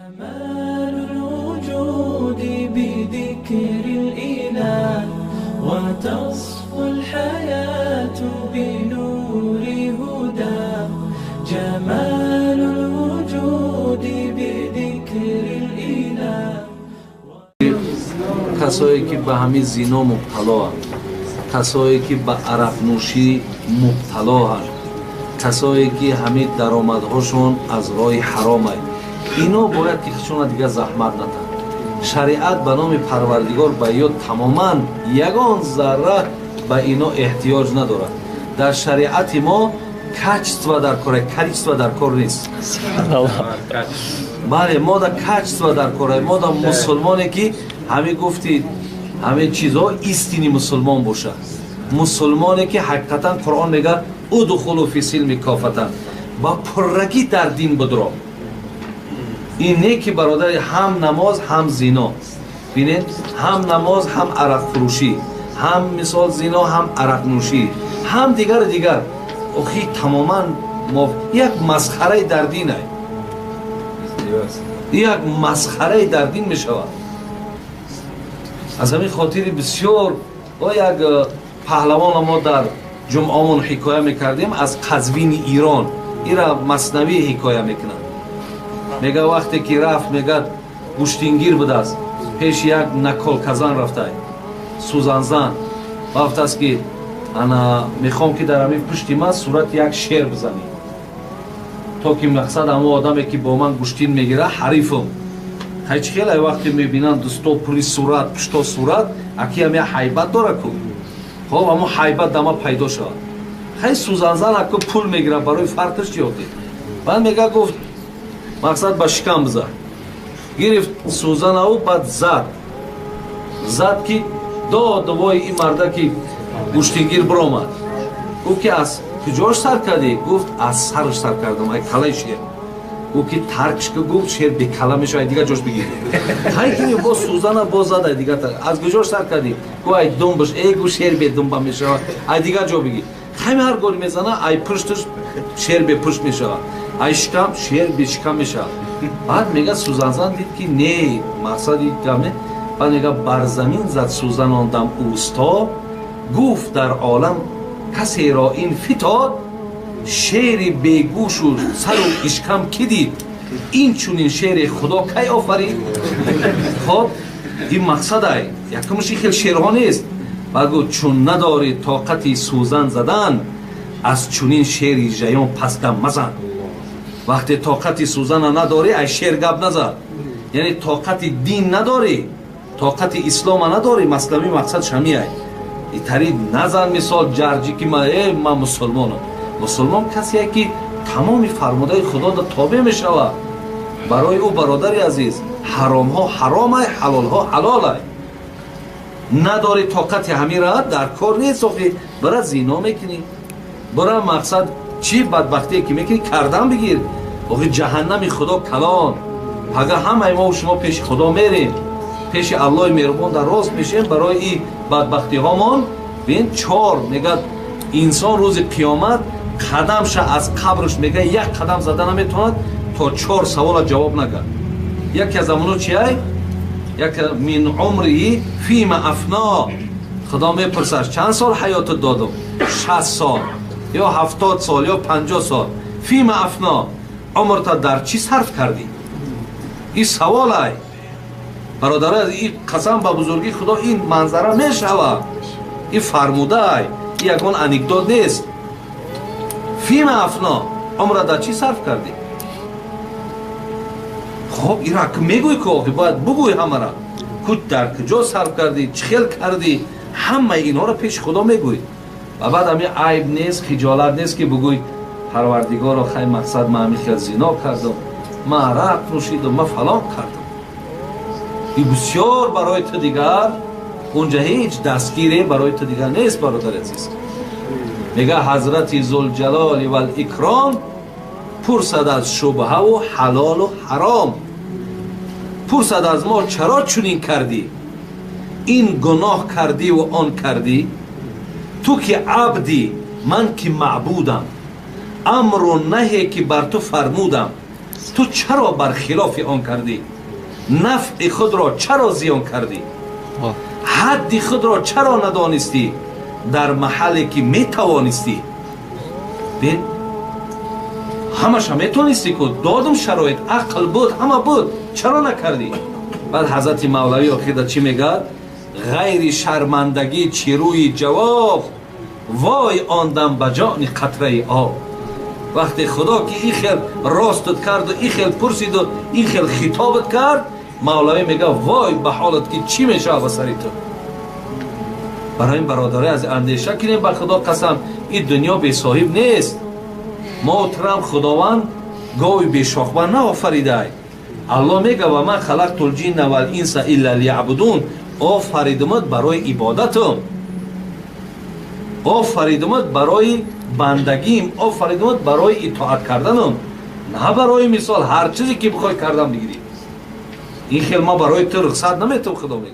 جمال الوجود بذكر الإله وتصفو الحياة بنور هداه. جمال الوجود بذكر الإله. کسایی که به همین زنا مبتلا هستند، کسایی که به عرق نوشی مبتلا هستند، کسایی که همین درآمدهاشون از راه حرام است، اینا باید که خودشون دیگه زحمت ندن. شریعت به نام پروردگار به یاد تماما یگان ذره به اینا احتیاج ندارد. در شریعت ما کچство در کار، کلیство در کار نیست. بله، ما در کچство در کار، ما در مسلمانی که همه گفتید همه چیزها ایستینی مسلمان باشه، مسلمانی که حقیقتا قرآن میگه ادخلوا فی السلم کافة، با پرگی در دین بدرو. این نه که برادر هم نماز هم زنا، ببینید هم نماز هم عرق فروشی، هم مثال زنا هم عرق نوشی، هم دیگر اخی تماما یک مسخره در دین است، یک مسخره در دین می شود. از همین خاطر بسیار یک پهلوان ما در جمعهمون حکایه میکردیم از قزوین ایران، ایرا مثنوی حکایه میکنن. میگه وقتی که رفت میگه گوشتینگیر بود است، پیش یک نکال کزان رفته سوزنزن وقت است که انا میخوام که در همین پشت من صورت یک شیر بزنی تا که مقصد اما آدمی که با من گوشتین میگیره حریفم. هیچ خیلی وقتی میبینن دستا پوری صورت پشتا صورت اکی هم یه حیبت داره کن، خب اما حیبت دما پیدا شد. خیلی سوزنزن اکو پول میگیره برای فرقش چیاتی. بعد میگه گفت مقصد با شکم بزن، گرفت سوزن او بعد زد که دوای این مرده که گوشتینگیر برآمد. گفت که از کجاش سر کردی؟ گفت از سرش سر کردم، ای کلای شیر. گفت که ترکش که گفت شیر به کلا میشه دیگه جاش بگیری. هایی که با سوزن با زد دیگه از کجاش سر کردی؟ گفت ای دنبش، ای گفت شیر به دنبا میشه ای دیگه جا بگیر. همه هر گوری میزنه ای پشتش شیر به پشت میشه، ای شکم شیر به شکم میشه. بعد میگه سوزنزن دید که نه مقصدی کمه. بعد میگه بر زمین زد سوزن آندم اوستا، گفت در عالم کسی را این فتاد، شیر بیگوش و سر و اشکم کی دید، این چونین شیر خدا کی آفرید. خب این مقصد ای یکمشی خیلی شیرها نیست. بعد گفت چون نداری طاقتی سوزن زدن، از چونین شیری جیان پس دم مزن. وقتی طاقتی سوزن نداری ای شیر گب نزد، یعنی طاقت دین نداری، طاقت اسلام نداری. مسلمی مقصد شمی ای ایتری نزن مثال جرجی که من مسلمانم. مسلمان کسی که تمام فرموده خدا را تابع می شود. برای او برادر عزیز حرام ها حرام ای، حلال ها حلال ای. نداری طاقت همین را در کار نیست، برای زینا میکنی، برای مقصد چی بدبختی که میکنی کردن بگیر. جهنم خدا کلان. اگر همه ما و شما پیش خدا میریم، پیش الله مهربان در راست میشیم برای این بدبختی هامان. ببین چهار میگه انسان روز قیامت قدمش از قبرش میگه یک قدم زدن نمیتوند تا 4 سوال جواب نگه. یکی از امونو چیه؟ یک من عمری فیما افنا، خدا میپرسش چند سال حیات دادم؟ 60 سال یا 70 سال یا 50 سال. فیما افنا، عمرت در چی صرف کردی؟ این سوال ای برادر، از این قسم به بزرگی خدا این منظره میشود، این فرموده ای، این یکون انکدوت نیست. فیما افنا، عمرت در چی صرف کردی؟ خب این را که میگوی که باید بگوی همه را، کجا در کجا صرف کردی، چه خیل کردی، همه اینا را پیش خدا میگوی. و بعد همین عیب نیست، خجالت نیست که بگوی پروردگار را خیلی مقصد من همین خیل زنا کردم، من عرق نوشیدم، من فلان کردم. این بسیار برای تو دیگر اونجا هیچ دستگیری برای تو دیگر نیست برادر عزیز. میگه حضرت ذوالجلال و الاکرام پرسد از شبهه و حلال و حرام. پرسد از ما چرا چنین کردی، این گناه کردی و آن کردی. تو که عبدی من که معبودم، امر و نهی که بر تو فرمودم. تو چرا برخلاف آن کردی؟ نفع خود را چرا زیان کردی؟ حد خود را چرا ندانستی در محلی که می توانستی؟ بین همش هم میتونستی که دادم شرایط عقل بود همه بود چرا نکردی؟ بعد حضرت مولوی آخر چی میگه؟ غیر شرمندگی چیروی جواب وای آندم بجان قطره آب. وقتی خدا که این خیل راستت کرد و این خیل پرسید و این خیل خطابت کرد، مولوی میگه وای به حالت که چی میشه به سری تو. برای این برادری از اندیشه کنیم به خدا قسم این دنیا بی صاحب نیست. محترم خداوند گاوی بی شاخبر نآفریده. الله میگه و من خلقت الجن و الانس الا لیعبدون. آفریدمت برای عبادتم، آفریدمت برای بندگیم، آفریدمت برای اطاعت کردنم، نه برای مثال هر چیزی که بخوای کردم بگیری. این خیلی ما برای تو رخصت نمیتم. خدا میگه